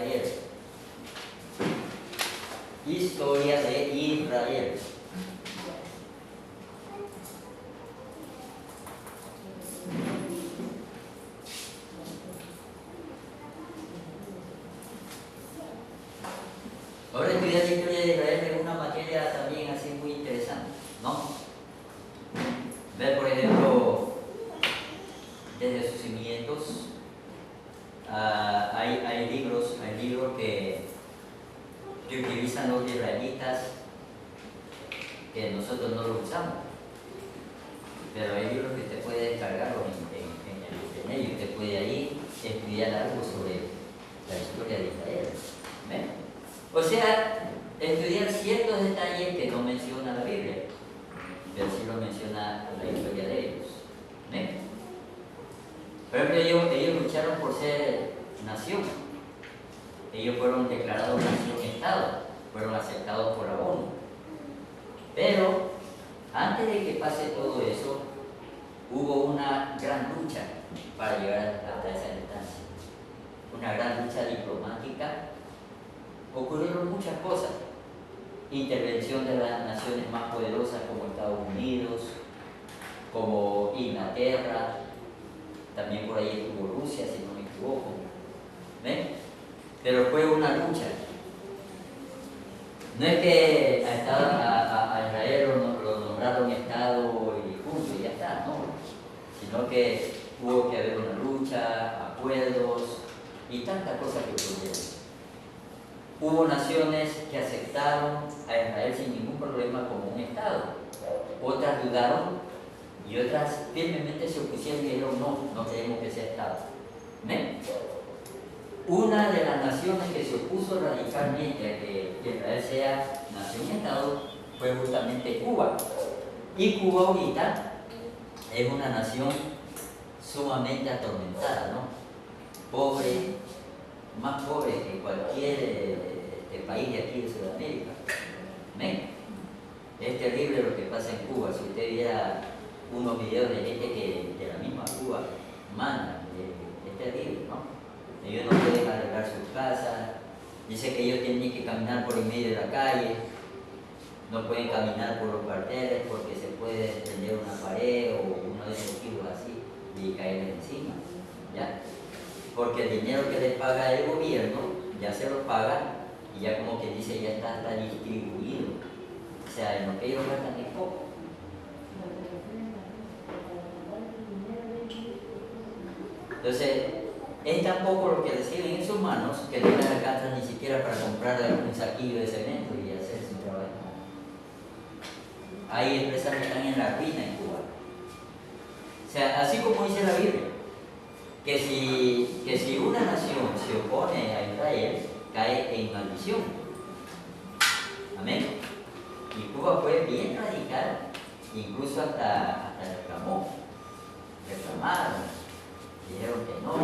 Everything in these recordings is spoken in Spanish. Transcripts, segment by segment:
Israel. Historia de Israel. Ahora estudiar la historia de Israel es una materia también así muy interesante, ¿no? Ver, por ejemplo, desde sus cimientos, hay libros que utilizan los israelitas que nosotros no lo usamos, pero hay libros que usted puede descargarlos en internet y usted puede ahí estudiar algo sobre la historia de Israel. ¿Ven? O sea, estudiar ciertos detalles que no menciona la Biblia, pero sí lo menciona la historia de ellos. ¿Ven? Por ejemplo, ellos lucharon por ser nación. Ellos fueron declarados nación-estado, fueron aceptados por la ONU. Pero antes de que pase todo eso, hubo una gran lucha para llegar hasta esa instancia. Una gran lucha diplomática. Ocurrieron muchas cosas. Intervención de las naciones más poderosas como Estados Unidos, como Inglaterra, también por ahí estuvo Rusia, si no me equivoco. ¿Ven? Pero fue una lucha. No es que a Israel lo nombraron Estado y punto, y ya está, no. Sino que hubo que haber una lucha, acuerdos y tantas cosas que ocurrieron. Hubo naciones que aceptaron a Israel sin ningún problema como un Estado. Otras dudaron y otras firmemente se opusieron y dijeron no queremos que sea Estado. ¿Ven? Una de las naciones que se opuso radicalmente a que Israel sea nación-estado fue justamente Cuba. Y Cuba ahorita es una nación sumamente atormentada, ¿no? Pobre, más pobre que cualquier país de aquí de Sudamérica. ¿Ven? Es terrible lo que pasa en Cuba. Si usted viera unos videos de gente que de la misma Cuba manda, es terrible, ¿no? Ellos no pueden arreglar sus casas, dice que ellos tienen que caminar por el medio de la calle, no pueden caminar por los cuarteles porque se puede desprender una pared o uno de esos tipos así y caerles encima, ¿ya? Porque el dinero que les paga el gobierno ya se lo paga y ya como que dice ya está distribuido, o sea, en lo que ellos gastan es poco. Entonces, es tan poco lo que reciben en sus manos que no les alcanza ni siquiera para comprar un saquillo de cemento y hacer su trabajo. Hay empresas que están en la ruina en Cuba. O sea, así como dice la Biblia, que si una nación se opone a Israel, cae en maldición. Amén. Y Cuba fue bien radical, incluso hasta reclamaron. Dijeron que no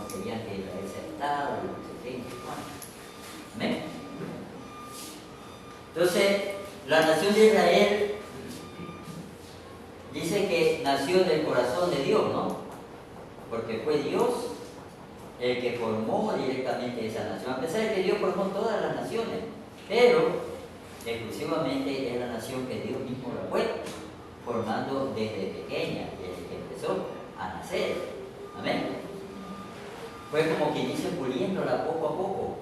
querían que Israel sea Estado, y no sé qué, no sé cuánto. ¿Amén? Entonces, la nación de Israel dice que nació del corazón de Dios, ¿no? Porque fue Dios el que formó directamente esa nación, a pesar de que Dios formó todas las naciones, pero exclusivamente es la nación que Dios mismo la fue formando desde pequeña, desde que empezó a nacer. Amén. Fue como quien dice puliéndola poco a poco.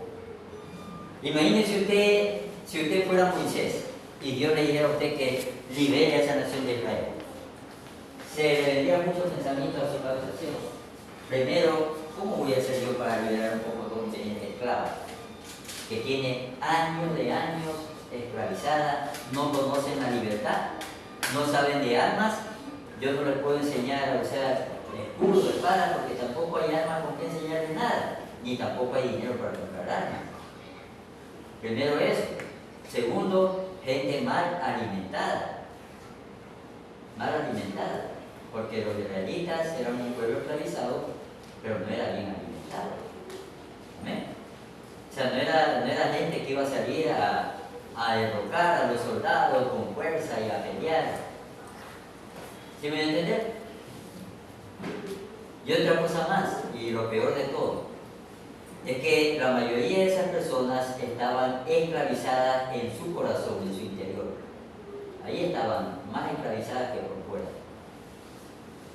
Imagínese usted, si usted fuera Moisés y Dios le dijera a usted que libere a esa nación de Israel. Se le vendrían muchos pensamientos a su cabeza. Primero, ¿cómo voy a hacer yo para liberar un poco de gente esclava? Que tiene años de años esclavizada, no conocen la libertad, no saben de armas. Yo no les puedo enseñar a usar escudo, espada, porque tampoco hay armas con que enseñarles nada, ni tampoco hay dinero para comprar armas. Primero eso. Segundo, gente mal alimentada. Mal alimentada. Porque los israelitas eran un pueblo esclavizado, pero no era bien alimentado. ¿Amén? O sea, no era gente que iba a salir a derrocar a los soldados con fuerza y a pelear. ¿Sí me entienden? Y otra cosa más, y lo peor de todo, es que la mayoría de esas personas estaban esclavizadas en su corazón, en su interior. Ahí estaban más esclavizadas que por fuera.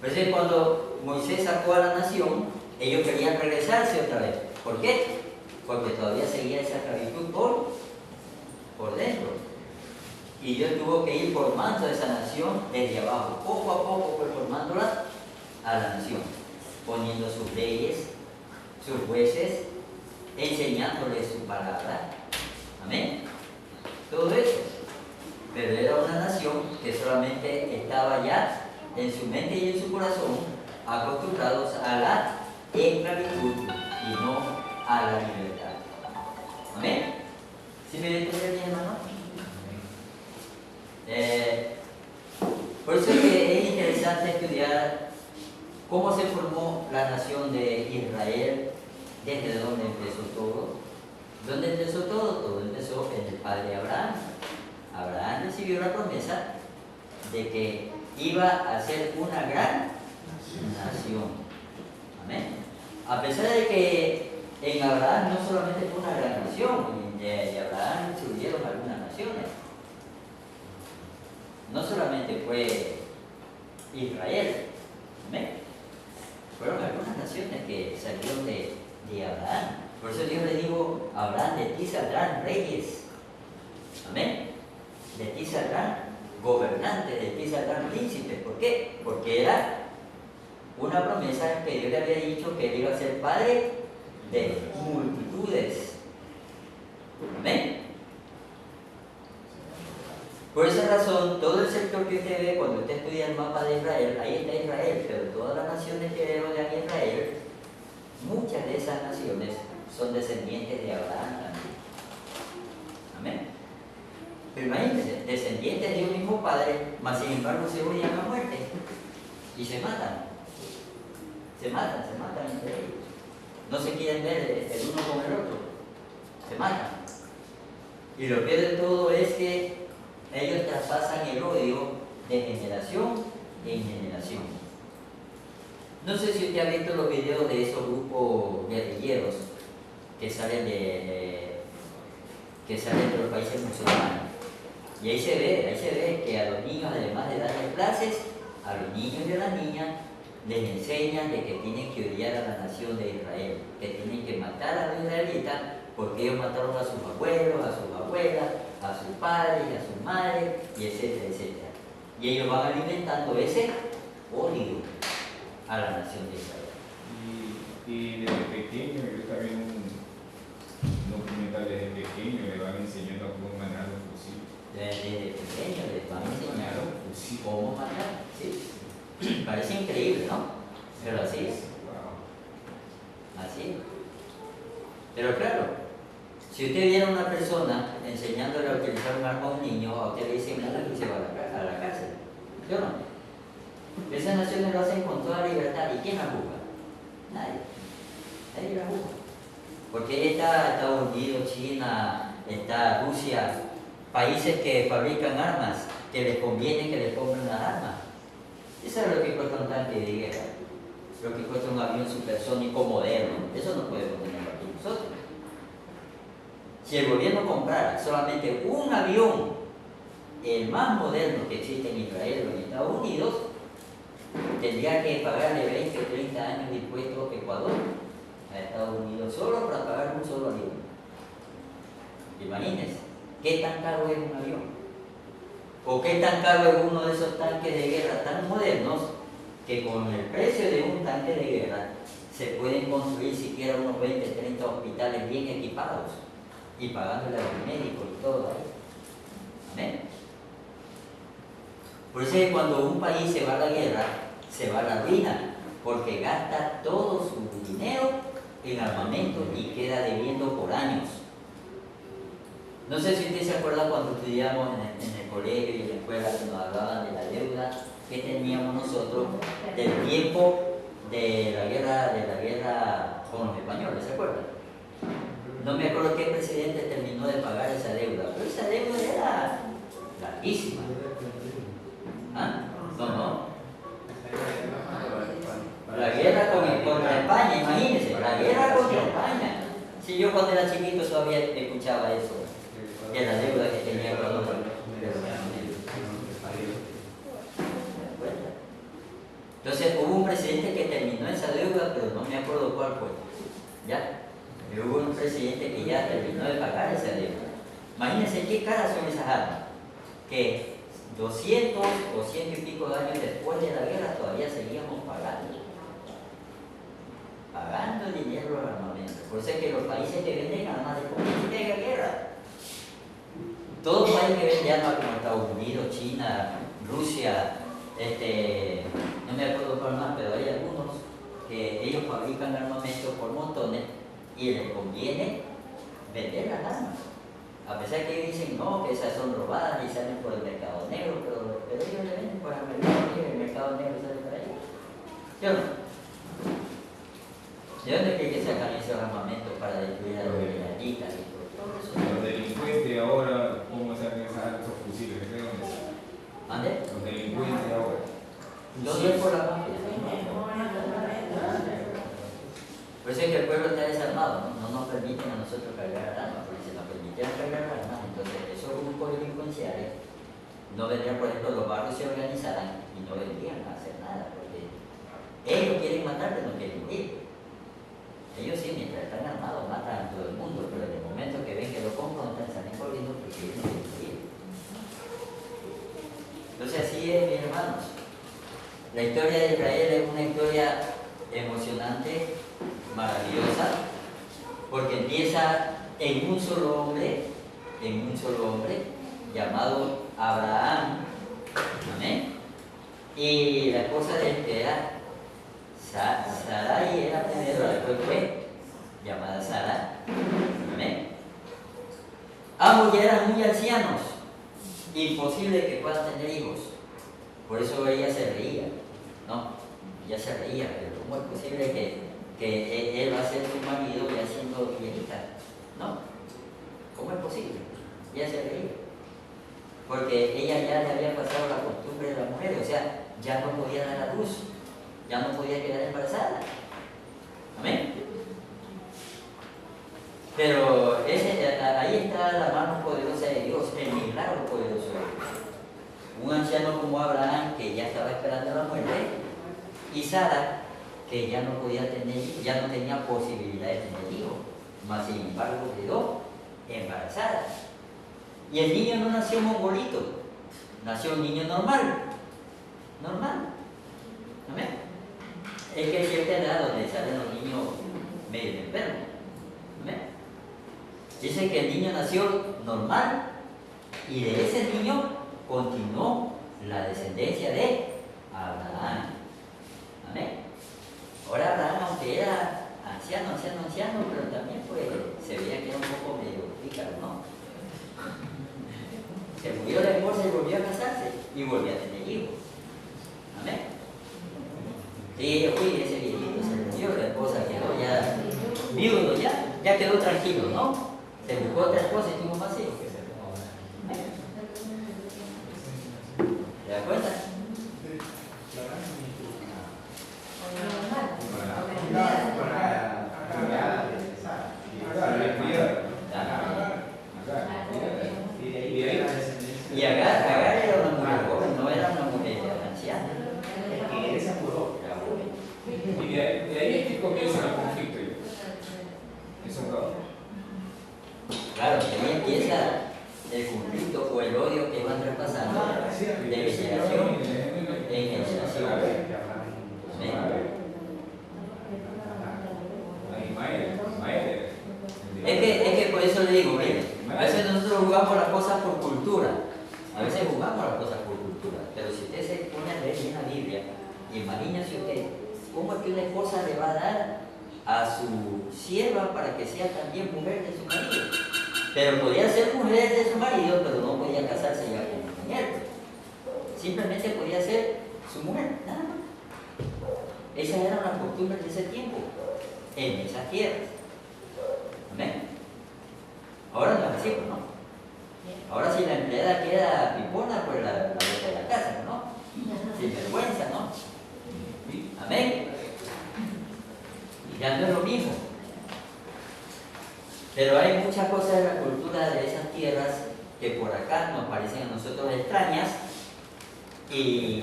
Por eso cuando Moisés sacó a la nación, ellos querían regresarse otra vez. ¿Por qué? Porque todavía seguía esa esclavitud por dentro. Y Dios tuvo que ir formando esa nación desde abajo. Poco a poco fue formándola a la nación, poniendo sus leyes, sus jueces, enseñándoles su palabra. Amén. Todo eso. Pero era una nación que solamente estaba ya en su mente y en su corazón acostumbrados a la esclavitud y no a la libertad. Amén. ¿Sí me entienden, mi hermano? Por eso es que es interesante estudiar cómo se formó la nación de Israel, desde dónde empezó todo. ¿Dónde empezó todo? Todo empezó en el padre Abraham. Abraham recibió la promesa de que iba a ser una gran nación. Amén. A pesar de que en Abraham no solamente fue una gran nación, de Abraham surgieron algunas naciones. No solamente fue Israel, amén. Fueron algunas naciones que salieron de Abraham. Por eso Dios le dijo a Abraham: de ti saldrán reyes, amén. De ti saldrán gobernantes, de ti saldrán príncipes. ¿Por qué? Porque era una promesa que Dios le había dicho que él iba a ser padre de multitudes, amén. Por esa razón, todo el sector que usted ve cuando usted estudia el mapa de Israel, ahí está Israel, pero todas las naciones que rodean a Israel, muchas de esas naciones son descendientes de Abraham también. Amén. Pero imagínense, descendientes de un mismo padre, mas sin embargo se odian a muerte y se matan. Se matan entre ellos. No se quieren ver el uno con el otro. Se matan. Y lo peor de todo es que ellos traspasan el odio de generación en generación. No sé si usted ha visto los videos de esos grupos guerrilleros que salen de los países musulmanes. Y ahí se ve que a los niños, además de darles clases, a los niños y a las niñas les enseñan de que tienen que odiar a la nación de Israel, que tienen que matar a los israelitas porque ellos mataron a sus abuelos, a sus abuelas, a sus padres, a sus madres, y etcétera, etcétera. Y ellos van alimentando ese odio a la nación de Israel. Y desde pequeño, yo estaba viendo un documental desde pequeño, le van enseñando a cómo manejar los fusiles. Desde pequeño les van enseñando cómo matar, ¿sí? Parece increíble, ¿no? Pero así es. Así es. Pero claro, si usted viera a una persona enseñándole a utilizar un arma a un niño, a usted le dicen nada y se va a la cárcel. ¿Sí o no? Esas naciones lo hacen con toda libertad. ¿Y quién la juzga? Nadie. Nadie la juzga. Porque ahí está Estados Unidos, China, está Rusia, países que fabrican armas, que les conviene que les compren las armas. Eso es lo que cuesta un tanque de guerra, lo que cuesta un avión supersónico moderno. Eso no podemos tenerlo aquí nosotros. Si el gobierno comprara solamente un avión, el más moderno que existe en Israel o en Estados Unidos, tendría que pagarle 20 o 30 años de impuestos Ecuador a Estados Unidos solo para pagar un solo avión. Imagínense, ¿qué tan caro es un avión? ¿O qué tan caro es uno de esos tanques de guerra tan modernos que con el precio de un tanque de guerra se pueden construir siquiera unos 20, 30 hospitales bien equipados y pagándole a los médicos y todo ahí? ¿Amén? Por eso es que cuando un país se va a la guerra, se va a la ruina, porque gasta todo su dinero en armamento y queda debiendo por años. No sé si usted se acuerda cuando estudiamos en el colegio y en la escuela, que nos hablaban de la deuda que teníamos nosotros del tiempo de la guerra con los españoles, ¿se acuerdan? No me acuerdo qué presidente terminó de pagar esa deuda, pero esa deuda era larguísima. ¿Ah? No. La guerra contra España, imagínense, la guerra contra España. Sí, yo cuando era chiquito todavía escuchaba eso, que la deuda que tenía con los Entonces hubo un presidente que terminó esa deuda, pero no me acuerdo cuál fue. ¿Ya? Pero hubo un presidente que ya terminó de pagar esa deuda. Imagínense qué caras son esas armas, que 200 o 100 y pico de años después de la guerra todavía seguíamos pagando. Pagando el dinero al armamento. Por eso es que los países que venden nada más de que haya guerra. Todos los países que venden armas como Estados Unidos, China, Rusia, no me acuerdo cuál más, pero hay algunos que ellos fabrican armamento por montones y les conviene vender las armas. A pesar que ellos dicen no, que esas son robadas y salen por el mercado negro, pero ellos le venden por el mercado negro y el mercado negro sale para ellos. ¿Sí o no? ¿De dónde creen que sacan esos armamentos para destruir a los israelitas y todo eso? Los delincuentes ahora, ¿cómo sacan esos fusiles? ¿De dónde salen? ¿Ande? Los delincuentes ahora. ¿Dónde es por la mafia? Por eso es que el pueblo está desarmado, no nos permiten a nosotros cargar armas, porque si nos permitieran cargar armas, entonces esos grupos delincuenciales no vendrían, por ejemplo, los barrios se organizaran y no vendrían a hacer nada, porque ellos quieren matar, pero no quieren morir. Ellos sí, mientras están armados, matan a todo el mundo, pero en el momento que ven que lo confrontan, salen corriendo porque quieren morir. Entonces así es, mis hermanos. La historia de Israel es una historia emocionante, maravillosa, porque empieza en un solo hombre llamado Abraham. Amén. Y la cosa de que era Sarai era primero, después fue llamada Sara. Amén. Ambos ya eran muy ancianos, imposible que puedan tener hijos. Por eso ella se reía, ¿no? Ella se reía, pero ¿cómo es posible que él va a ser su marido ya siendo viejita? ¿No? ¿Cómo es posible? Ella se reía. Porque ella ya le había pasado la costumbre de la mujer, o sea, ya no podía dar a luz, ya no podía quedar embarazada. Amén. Pero ahí está la mano poderosa de Dios, el milagro poderoso de Dios. Un anciano como Abraham, que ya estaba esperando la muerte, y Sara, que ya no podía tener hijos, ya no tenía posibilidad de tener hijos, mas sin embargo quedó embarazada. Y el niño no nació mongolito, nació un niño normal. Amén. Es que hay cierta edad donde salen los niños medio enfermos. Amén. Dice que el niño nació normal y de ese niño continuó la descendencia de Abraham. Amén. Ahora Abraham, aunque era anciano, pero también se veía que era un poco medio pícaro, ¿no? Se murió la esposa y volvió a casarse y volvió a tener hijos. Amén. Sí, ese viejito se murió, la esposa quedó ya viudo, ya quedó tranquilo, ¿no? Se buscó otra esposa y tuvo más hijos. ¿Te das cuenta? Y Agar era una mujer joven, no era una mujer anciana. Él se apuró. Era joven. Y de ahí es que comienza el conflicto. Eso no. Claro, que ahí empieza el conflicto o el odio que van traspasando de generación en generación. Amén. Es que por eso le digo, mire, a veces nosotros jugamos las cosas por cultura, pero si usted se pone a leer bien la Biblia, imagínese usted, ¿cómo es que una esposa le va a dar a su sierva para que sea también mujer de su marido? Pero podía ser mujer de su marido, pero no podía casarse ya con su mujer. Simplemente podía ser su mujer, nada más. Esas eran las costumbres de ese tiempo, en esas tierras. Amén. Ahora no es así, pues, ¿no? Ahora si la empleada queda pipona, pues la bota de la casa, ¿no? Sin vergüenza, ¿no? Amén. Ya no es lo mismo. Pero hay muchas cosas de la cultura de esas tierras que por acá nos parecen a nosotros extrañas y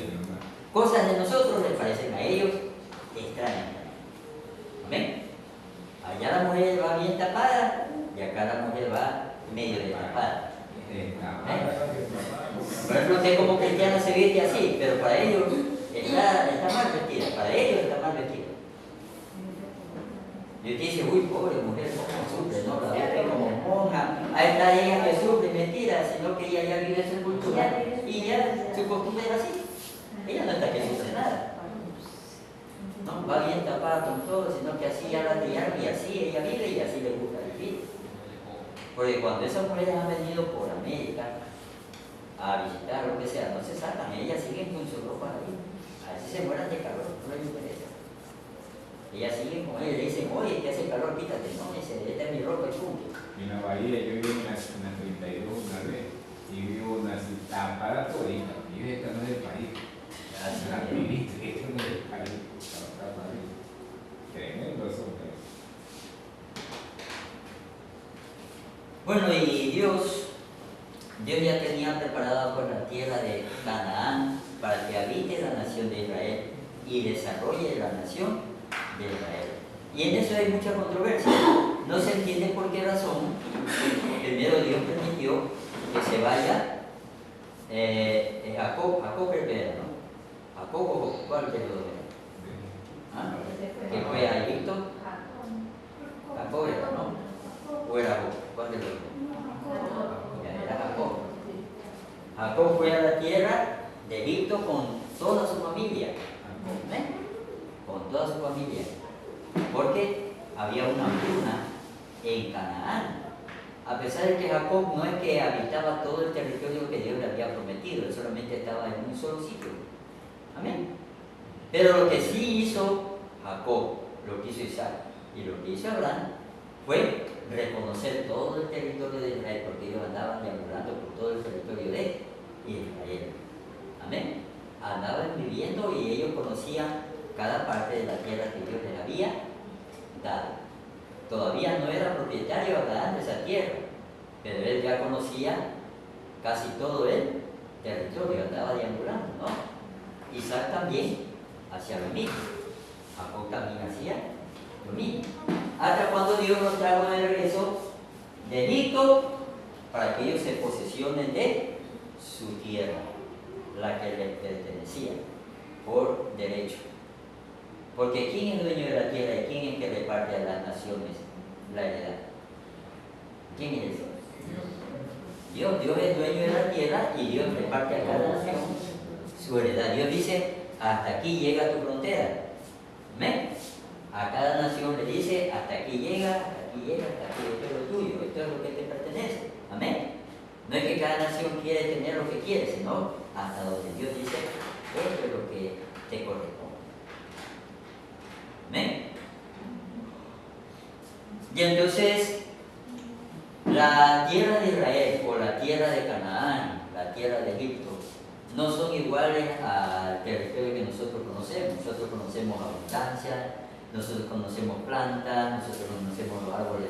cosas de nosotros les parecen a ellos extrañas. ¿Amén? Allá la mujer va bien tapada y acá la mujer va medio destapada. Por ejemplo, usted como cristiana se viste así, pero para ellos está mal vestida, para ellos está mal vestida. Y usted dice, uy, pobre mujer, ¿cómo sufre? No, la ve como monja. Ahí está ella que sufre, mentira, sino que ella ya vive esa cultura y ya su costumbre es así. Ella no está que sufre nada. No va bien tapada con todo, sino que así ya la criaron y así ella vive y así le gusta vivir. Porque cuando esas mujeres han venido por América a visitar lo que sea, no se sacan, ellas siguen con su ropa ahí. A veces se mueran de calor, no les interesa. Ellas siguen con ella y le dicen, oye, que hace calor, quítate. No, dice, esta es mi ropa y pum. En la bahía, yo vivo en la 32 una vez y vivo una tapada todita. Y esta no es del país. La viviste, esto no es del país. Tremendo eso. Bueno, y Dios ya tenía preparado por la tierra de Canaán para que habite la nación de Israel y desarrolle la nación de Israel. Y en eso hay mucha controversia. No se entiende por qué razón. Primero Dios permitió que se vaya Jacob primero, ¿no? Jacob, ¿cuál de los dos? ¿Ah? Que fue a Egipto. Jacob era, ¿no? ¿O era Jacob? ¿Cuál de los dos? Ya era Jacob. Jacob fue a la tierra de Egipto con toda su familia. Con toda su familia. Porque había una hambruna en Canaán. A pesar de que Jacob no es que habitaba todo el territorio que Dios le había prometido, él solamente estaba en un solo sitio. Amén. Pero lo que sí hizo Jacob, lo que hizo Isaac y lo que hizo Abraham fue reconocer todo el territorio de Israel, porque ellos andaban deambulando por todo el territorio de Israel. Amén. Andaban viviendo y ellos conocían cada parte de la tierra que Dios les había dado. Todavía no era propietario Abraham de esa tierra, pero él ya conocía casi todo el territorio, andaba deambulando, ¿no? Isaac también hacía lo mismo, Jacob también hacía lo mismo. Hasta cuando Dios los trajo de regreso de Egipto para que ellos se posesionen de su tierra, la que les pertenecía por derecho. Porque ¿quién es dueño de la tierra y quién es que reparte a las naciones la heredad? ¿Quién es eso? Dios. Dios es dueño de la tierra y Dios reparte a cada nación su heredad. Dios dice, hasta aquí llega tu frontera. ¿Amén? A cada nación le dice, hasta aquí llega, hasta aquí, esto es lo tuyo, esto es lo que te pertenece. Amén. No es que cada nación quiere tener lo que quiere, sino hasta donde Dios dice, esto es lo que te corresponde. ¿Amén? Y entonces, la tierra de Israel o la tierra de Canaán, la tierra de Egipto, no son iguales al territorio que nosotros conocemos. Nosotros conocemos abundancia, nosotros conocemos plantas, nosotros conocemos los árboles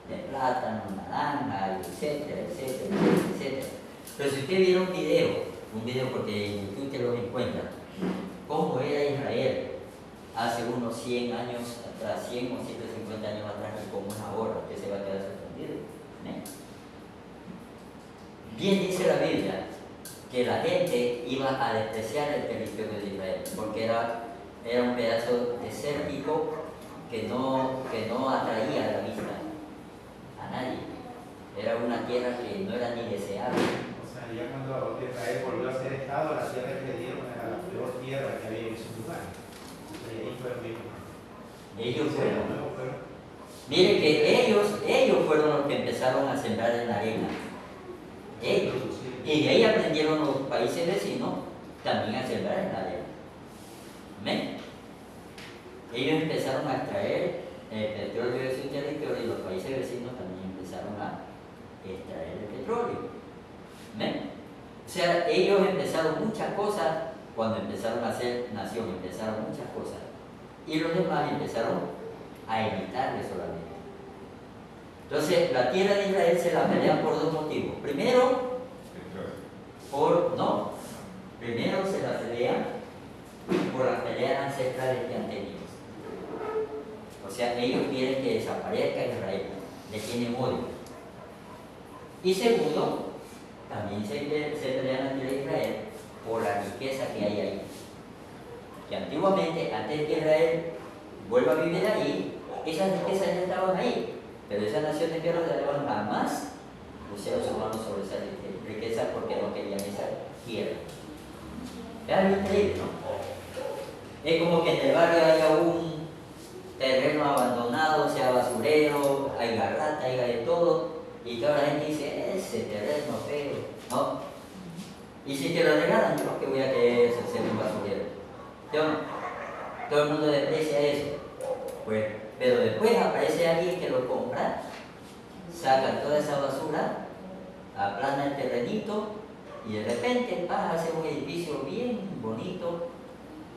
de plátano, naranja, etcétera, etcétera, etcétera. Pero si usted viera un video porque en YouTube usted lo encuentra, cómo era Israel hace unos 100 años atrás, 100 o 150 años atrás, y cómo es ahora, usted se va a quedar sorprendido. ¿Eh? Bien dice la Biblia que la gente iba a despreciar el territorio de Israel, porque era un pedazo desértico que no atraía a la vista a nadie. Era una tierra que no era ni deseable. O sea, ya cuando Israel volvió a ser Estado, la tierra que le dieron era la peor tierra que había en ese lugar. Y ahí fue el mismo. Ellos fueron. Mire que ellos fueron los que empezaron a sembrar en la arena. Ellos. Y de ahí aprendieron los países vecinos también a sembrar en la arena. ¿Amén? Ellos empezaron a extraer el petróleo de su territorio y los países vecinos también empezaron a extraer el petróleo. ¿Amén? O sea, ellos empezaron muchas cosas cuando empezaron a ser nación, empezaron muchas cosas. Y los demás empezaron a imitarle solamente. Entonces, la tierra de Israel se la pelean por dos motivos. Primero, primero se la pelean por las peleas ancestrales que han tenido. O sea, ellos quieren que desaparezca Israel, le tienen odio. Y segundo, también se pelean la tierra de Israel por la riqueza que hay ahí. Que antiguamente, antes de que Israel vuelva a vivir ahí, esas riquezas ya estaban ahí. Pero esas naciones que rodeaban jamás pusieron sus manos sobre esa riqueza porque no querían esa tierra. Es algo increíble, ¿no? Es como que en el barrio haya un terreno abandonado, sea basurero, haya rata, haya de todo, y toda la gente dice, ese terreno feo, ¿no? Y si te lo regalan, yo que voy a querer ser un basurero. ¿Sí o no? Todo el mundo desprecia eso. Pues, pero después aparece alguien que lo compra, saca toda esa basura, aplana el terrenito y de repente vas a hacer un edificio bien bonito,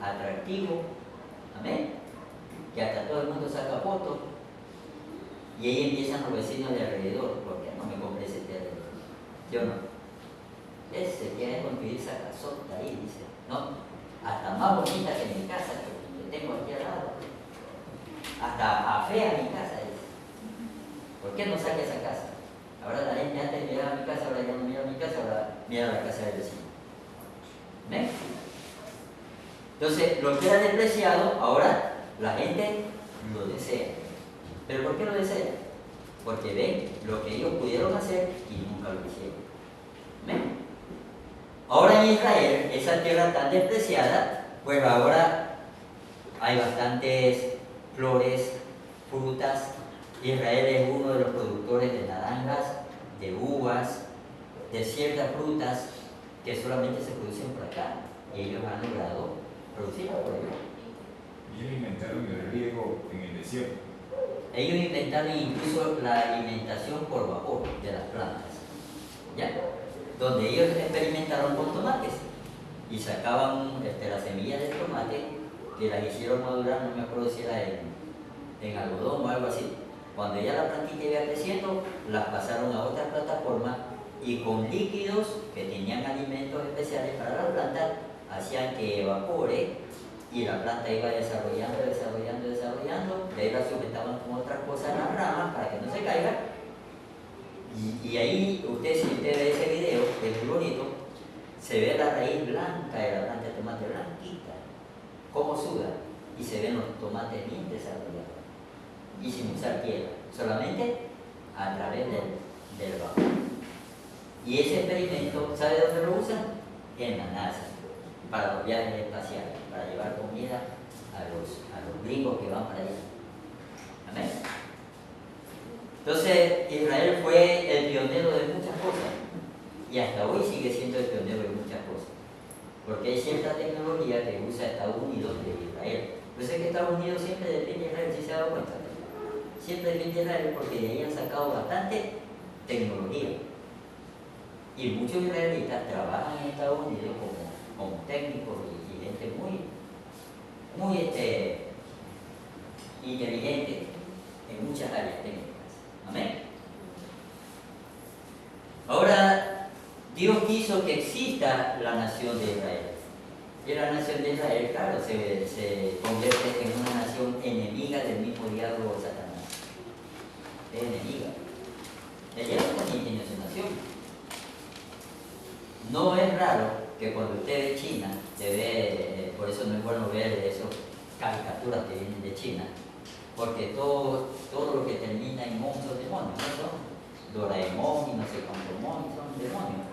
atractivo, amén, que hasta todo el mundo saca fotos y ahí empiezan los vecinos de alrededor, ¿por qué no me compré ese terreno? Yo no. Ese quiere construir esa casota ahí, dice, no, hasta más bonita que mi casa que tengo aquí al lado. Hasta afea mi casa, dice. ¿Por qué no saca esa casa? Ahora la gente antes miraba mi casa, ahora ya no mira mi casa, ahora mira la casa del vecino. ¿Ven? Entonces, lo que era despreciado, ahora la gente lo desea. ¿Pero por qué lo desea? Porque ven lo que ellos pudieron hacer y nunca lo hicieron. ¿Ven? Ahora en Israel, esa tierra tan despreciada, pues ahora hay bastantes flores, frutas. Israel es uno de los productores de naranjas, de uvas, de ciertas frutas que solamente se producen por acá. Y ellos han logrado producirlas por allá. Ellos inventaron el riego en el desierto. Ellos inventaron incluso la alimentación por vapor de las plantas, ¿ya? Donde ellos experimentaron con tomates y sacaban las semillas del tomate que las hicieron madurar, no me acuerdo si era en algodón o algo así. Cuando ya la plantita iba creciendo, las pasaron a otra plataforma y con líquidos que tenían alimentos especiales para la planta, hacían que evapore y la planta iba desarrollando, de ahí la sujetaban con otras cosas en las ramas para que no se caiga. Y ahí, si usted ve ese video, que es muy bonito, se ve la raíz blanca de la planta de tomate, blanquita, cómo suda, y se ven los tomates bien desarrollados, y sin usar tierra, solamente a través del vapor. Y ese experimento, ¿sabe dónde lo usan? En la NASA, para los viajes espaciales, para llevar comida a los gringos que van para allá. Amén. Entonces, Israel fue el pionero de muchas cosas y hasta hoy sigue siendo el pionero de muchas cosas, porque hay cierta tecnología que usa Estados Unidos de Israel. Pues es que Estados Unidos siempre depende de Israel, si se ha dado cuenta. Siempre depende de Israel porque de ahí han sacado bastante tecnología. Y muchos israelitas trabajan en Estados Unidos como técnicos y gente muy inteligente en muchas áreas técnicas. Amén. Ahora, Dios quiso que exista la nación de Israel. Y la nación de Israel, claro, se convierte en una nación enemiga del mismo diablo Satanás. Es enemiga. El diablo también tiene su nación. No es raro que cuando usted ve China, se ve, por eso no es bueno ver esas caricaturas que vienen de China, porque todo lo que termina en monstruos son demonios, ¿no? Son Doraemon y no sé cuántos demonios, son demonios.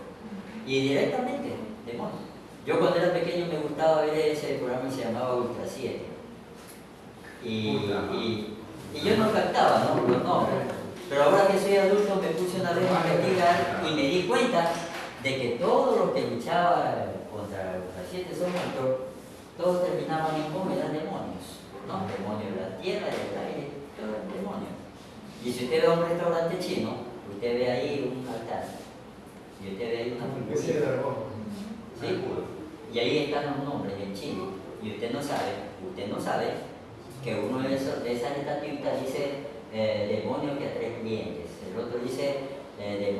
Y directamente, demonios. Yo cuando era pequeño me gustaba ver ese programa que se llamaba Ultra 7. Y yo no captaba, ¿no?, los nombres. Pero ahora que soy adulto me puse una vez a investigar y me di cuenta de que todos los que luchaban contra Ultra 7 son monstruos, todos terminaban en cómo eran demonios. ¿No? Demonios de la tierra, del aire, todo el demonio. Y si usted ve a un restaurante chino, usted ve ahí un altar. Y usted ve ahí una figurita. ¿Sí? Y ahí están los nombres en chino. Y usted no sabe que uno de esas estatuitas dice demonio que a 3 dientes.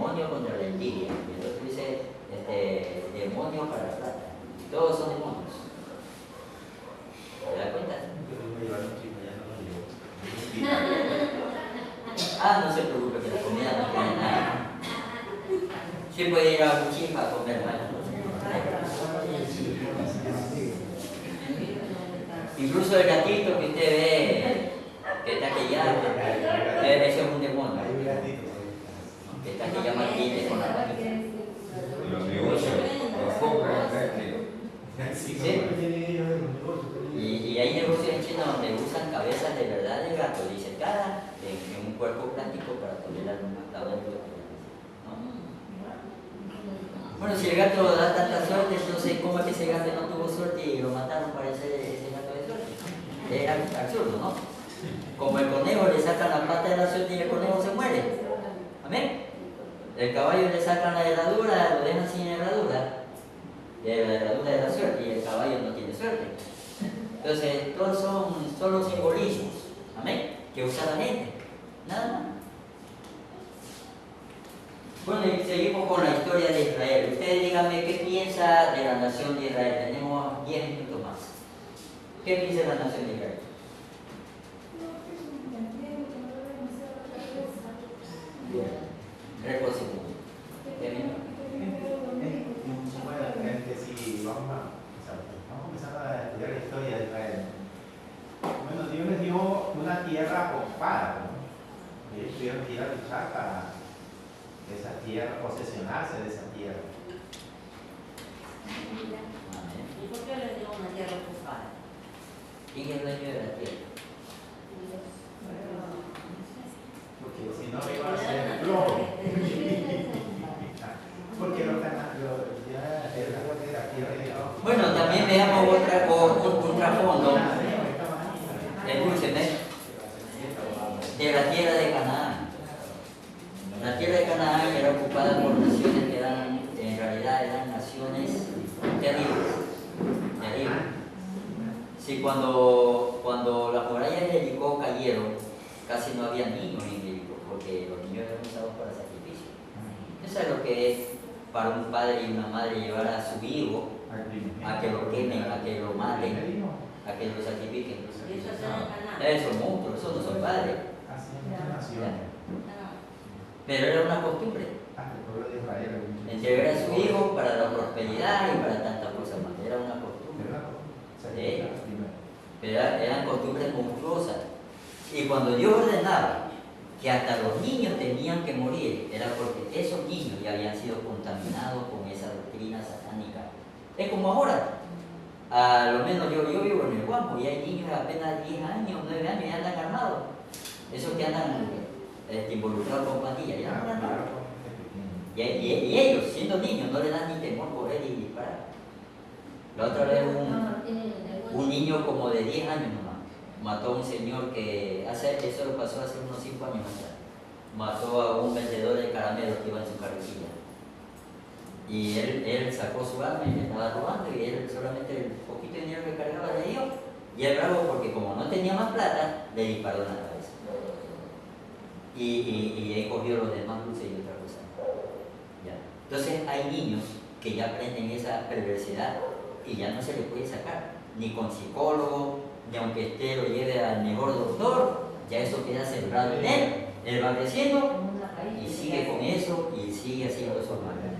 demonio contra la envidia. Y entonces dice, demonio para la plata. Todos son demonios. ¿Te das cuenta? Ah, no se preocupe que la comida no tiene nada. Sí puede ir a Buchín a comer, ¿vale? Incluso el gatito que usted ve, que está que llama, ese es un demonio. Que está que llama aquí con la manita. Los negocios, los focos, ¿Sí? Y hay negocios en China donde usan cabezas de verdad de gato disecadas en un cuerpo plástico para tolerar un matador. Bueno, si el gato da tanta suerte, entonces ¿cómo es que ese gato no tuvo suerte y lo mataron para ese gato de suerte? Es absurdo, ¿no? Como el conejo le sacan la pata de la suerte y el conejo se muere. ¿Amén? El caballo le sacan la herradura, lo dejan sin herradura. La herradura de la suerte y el caballo no tiene suerte. Entonces, todos son solo simbolismos. ¿Amén? Que usa la gente. Nada más. Bueno, y seguimos con la historia de Israel. Ustedes díganme qué piensa de la nación de Israel. Tenemos 10 minutos más. ¿Qué piensa de la nación de Israel? Reposición. Vamos a empezar a estudiar la historia de Israel. Bueno, Dios les dio una tierra ocupada, ¿no? Ellos tuvieron que ir a luchar para esa tierra, posesionarse de esa tierra. ¿Y por qué le dio una tierra ocupada? ¿Quién es el dueño de la tierra? Porque si no iba a ser flojo. Porque los canarios ya era la tierra. Bueno, también veamos un trasfondo. Escúcheme. De la tierra de Canaán. La tierra de Canaán era ocupada por naciones que en realidad eran naciones terribles. Sí, cuando las murallas de Jericó cayeron, casi no había niños en Jericó, porque los niños eran usados para sacrificio. Eso es lo que es para un padre y una madre llevar a su hijo a que lo quemen, a que lo maten, a que lo sacrifiquen. ¿Y eso es en Canaán? Esos monstruos, esos no son padres. Pero era una costumbre. Entregar a su hijo para la prosperidad y para tantas cosas más. Era una costumbre. Pero eran costumbres monstruosas. Y cuando Dios ordenaba que hasta los niños tenían que morir, era porque esos niños ya habían sido contaminados con esa doctrina satánica. Es como ahora. A lo menos yo vivo en el Guampo y hay niños de apenas 10 años, 9 años y andan armados. Esos que andan involucrados con pandillas, ya no andan armados. Y ellos, siendo niños, no le dan ni temor correr y disparar. La otra vez un niño como de 10 años nomás mató a un señor que eso lo pasó hace unos 5 años atrás. Mató a un vendedor de caramelos que iba en su carretilla. Y él sacó su arma y le estaba robando y él solamente el poquito de dinero que cargaba le dio. Y él bravo porque como no tenía más plata, le disparó en la cabeza. Y él cogió los demás dulces y otra cosa. ¿Ya? Entonces hay niños que ya aprenden esa perversidad y ya no se les puede sacar, ni con psicólogo, ni aunque usted lo lleve al mejor doctor, ya eso queda sembrado en él va creciendo y sigue con eso y sigue haciendo esos males.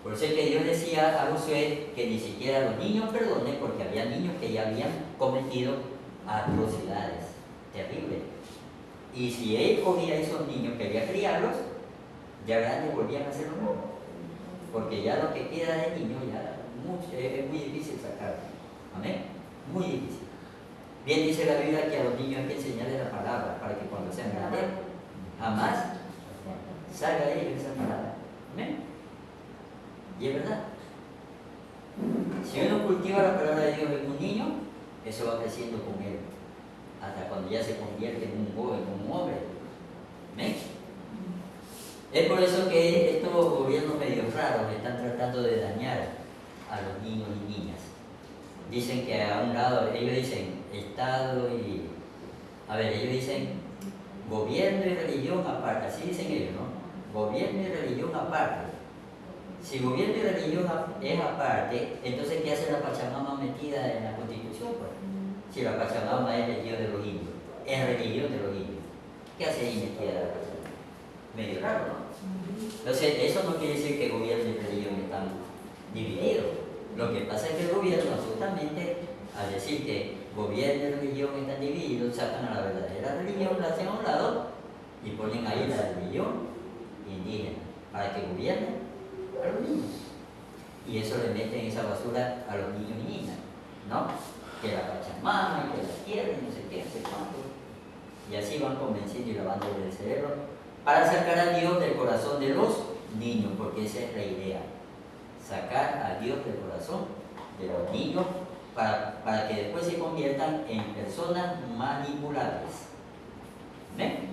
Por eso es que Dios decía a Josué que ni siquiera los niños perdonen, porque había niños que ya habían cometido atrocidades terribles. Y si él cogía a esos niños, quería criarlos, ya grandes volvían a hacer lo mismo. Porque ya lo que queda de niños ya es muy difícil sacarlo. Amén. Muy difícil. Bien dice la Biblia que a los niños hay que enseñarles la palabra para que cuando sean grandes jamás salga de ellos esa palabra. Amén. Y es verdad. Si uno cultiva la palabra de Dios en un niño, eso va creciendo con él. Hasta cuando ya se convierte en un joven, en un hombre. ¿Amén? Es por eso que estos gobiernos medio raros están tratando de dañar a los niños y niñas. Dicen que a un lado, ellos dicen Estado y... A ver, ellos dicen gobierno y religión aparte, así dicen ellos, ¿no? Gobierno y religión aparte. Si gobierno y religión es aparte, entonces ¿qué hace la Pachamama metida en la Constitución? Pues? Si la Pachamama es el dios de los indios, es religión de los indios, ¿qué hace ahí metida la Pachamama? Medio raro, ¿no? Entonces, eso no quiere decir que gobierno y religión están divididos. Lo que pasa es que el gobierno, justamente, al decir que gobierno y religión están divididos, sacan a la verdadera religión, la hacen a un lado y ponen ahí la religión indígena para que gobiernen a los niños. Y eso le meten esa basura a los niños y niñas, ¿no? Que la Pachamama y que la tierra y no sé qué, no sé cuánto. Y así van convenciendo y lavándole el cerebro para sacar a Dios del corazón de los niños, porque esa es la idea. Sacar a Dios del corazón de los niños para que después se conviertan en personas manipulables. ¿Ven?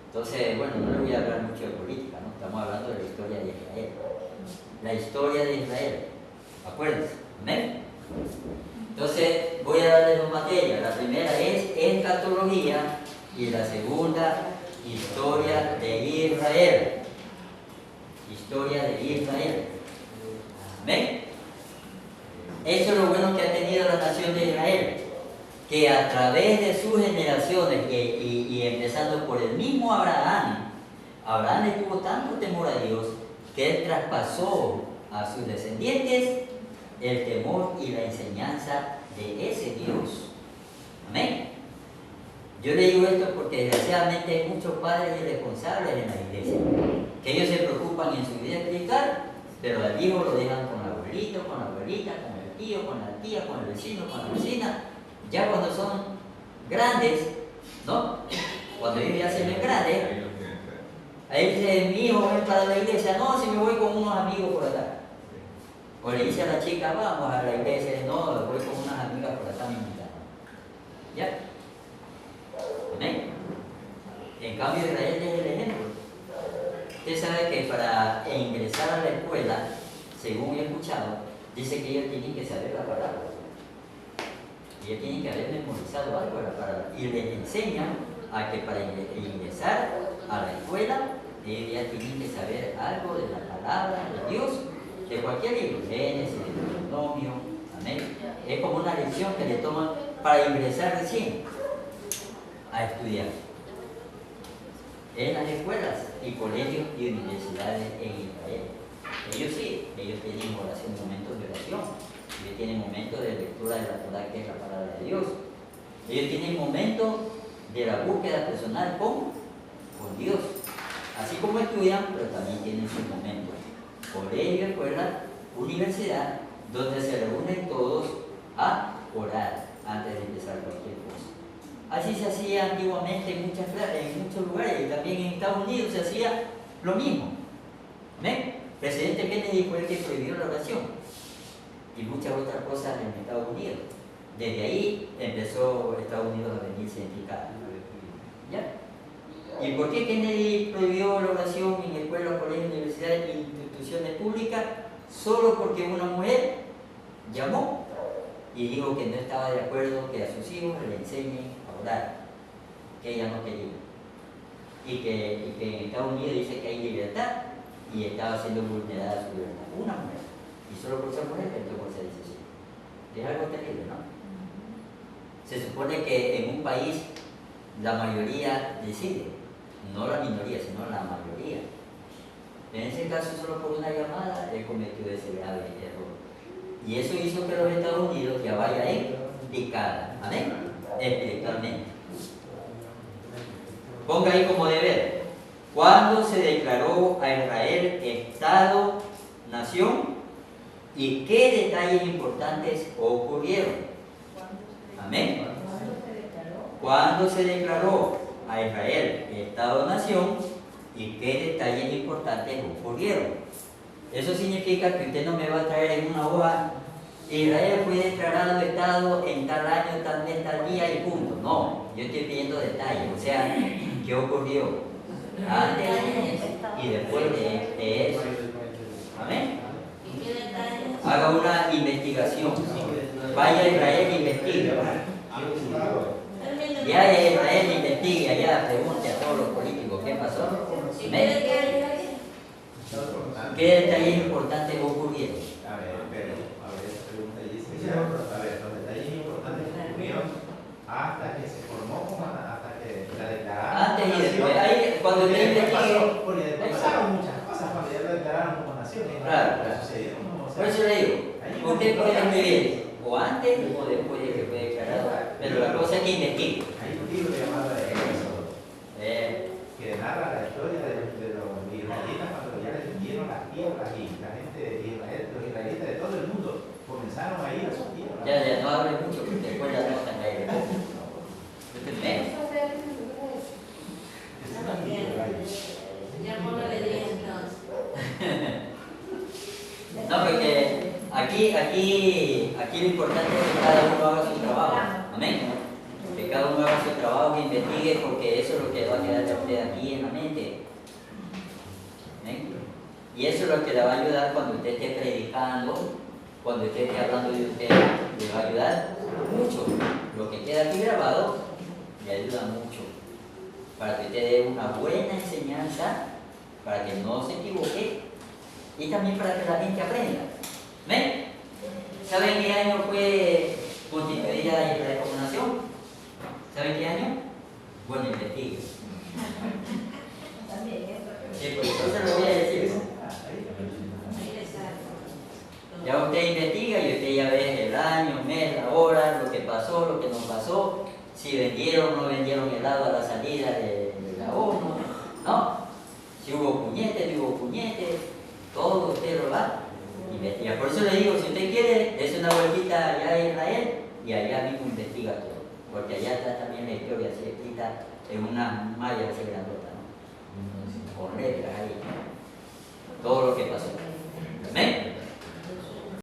Entonces, bueno, no le voy a hablar mucho de política, ¿no? Estamos hablando de la historia de Israel. La historia de Israel. Acuérdense. ¿Ven? Entonces, voy a darles dos materias. La primera es escatología y la segunda, historia de Israel. Historia de Israel. ¿Ven? Eso es lo bueno que ha tenido la nación de Israel, que a través de sus generaciones y empezando por el mismo Abraham le tuvo tanto temor a Dios que él traspasó a sus descendientes el temor y la enseñanza de ese Dios. Amén. Yo le digo esto porque desgraciadamente hay muchos padres irresponsables en la iglesia, que ellos se preocupan en su vida espiritual, pero al hijo lo dejan con el abuelito, con la abuelita, con el tío, con la tía, con el vecino, con la vecina. Ya cuando son grandes, ¿no? Cuando ellos ya se ven grandes, ahí dice, mi hijo ven para la iglesia, no, si me voy con unos amigos por acá. O le dice a la chica, vamos a la iglesia, no, voy con unas amigas por acá, me invitan. ¿Ya? ¿Amén? En cambio, Israel es el ejemplo. Usted sabe que para ingresar a la escuela, según he escuchado, dice que ellos tienen que saber la palabra. Ellos tienen que haber memorizado algo de la palabra. Y les enseñan a que para ingresar a la escuela, ellos ya tienen que saber algo de la palabra de Dios, de cualquier libro, Génesis, de Deuteronomio, amén. Es como una lección que le toman para ingresar recién a estudiar. En las escuelas y colegios y universidades en Israel. Ellos sí, ellos tienen oración, momentos de oración. Ellos tienen momentos de lectura de la Torá, que es la palabra de Dios. Ellos tienen momentos de la búsqueda personal con Dios. Así como estudian, pero también tienen sus momentos. Colegio, escuela, universidad, donde se reúnen todos a orar antes de empezar cualquier cosa. Así se hacía antiguamente en muchos lugares, y también en Estados Unidos se hacía lo mismo. ¿Ven? El presidente Kennedy fue el que prohibió la oración y muchas otras cosas en Estados Unidos. Desde ahí empezó Estados Unidos a venirse en picada. ¿Ya? ¿Y por qué Kennedy prohibió la oración en escuelas, colegios, universidades e instituciones públicas? Solo porque una mujer llamó y dijo que no estaba de acuerdo que a sus hijos le enseñen a orar, que ella no quería. Y que en Estados Unidos dice que hay libertad y estaba siendo vulnerada su libertad. Una mujer. Y solo por ser mujer que tomó esa decisión. Es algo terrible, ¿no? Se supone que en un país la mayoría decide, no la minoría, sino la mayoría. En ese caso, solo por una llamada, él cometió ese grave error. Y eso hizo que los Estados Unidos ya vaya en picada. ¿Amén? Espiritualmente. Ponga ahí como deber. ¿Cuándo se declaró a Israel Estado, nación? ¿Y qué detalles importantes ocurrieron? Amén. ¿Cuándo se declaró a Israel Estado-nación y qué detalles importantes ocurrieron? Eso significa que usted no me va a traer en una hoja, Israel fue declarado Estado en tal año, tal mes, tal día y punto. No, yo estoy pidiendo detalles, o sea, ¿qué ocurrió antes y después de eso? Amén. Haga una investigación. Vaya a Israel e investigue. Y vaya a Israel, investigue allá, pregunte a todos los políticos qué pasó. ¿Y ¿Ven? qué hay ahí? ¿Qué detalles importantes ocurrieron? A ver, esa pregunta dice, a ver, los detalles importantes ocurrieron hasta que se formó, hasta que la declararon. Antes y nación. después, ahí, cuando Porque usted después investigue, pasó- porque después pasaron muchas cosas cuando ya la declararon como nación. Claro. Que sucedieron, ¿no? O sea, por eso le digo, ahí usted puede escribir o antes o después de que fue declarado, pero la cosa es que investigue. hay un libro llamado Éxodo que narra la historia de los israelitas cuando ya les vendieron las tierras y la gente de Israel, los israelitas de todo el mundo comenzaron a ir a sus tierras. Ya no hable mucho, porque después la nota en aire. ¿Ven? Ya póngale 10 entonces. No, porque aquí lo importante es que cada uno haga su trabajo. Amén. Que cada uno haga su trabajo, que investigue, porque eso es lo que va a quedar de usted aquí en la mente. Amén. Y eso es lo que le va a ayudar cuando usted esté predicando, cuando usted esté hablando de usted, le va a ayudar mucho. Lo que queda aquí grabado le ayuda mucho para que usted dé una buena enseñanza, para que no se equivoque y también para que la gente aprenda. ¿Ven? ¿Saben qué año fue constituida Israel como nación? ¿Saben qué año? Bueno, investigue. Sí, pues entonces lo voy a decir. Ahí le sale. Ya usted investiga y usted ya ve el año, mes, la hora, lo que pasó, lo que no pasó, si vendieron o no vendieron helado a la salida de la ONU, ¿no? Si hubo puñetes, no hubo puñetes, todo usted lo va a investigar. Por eso le digo, si usted quiere, es una vueltita allá a Israel y allá mismo investiga todo, porque allá está también la historia así escrita en una malla así grandota, ¿no? Con letras ahí, todo lo que pasó.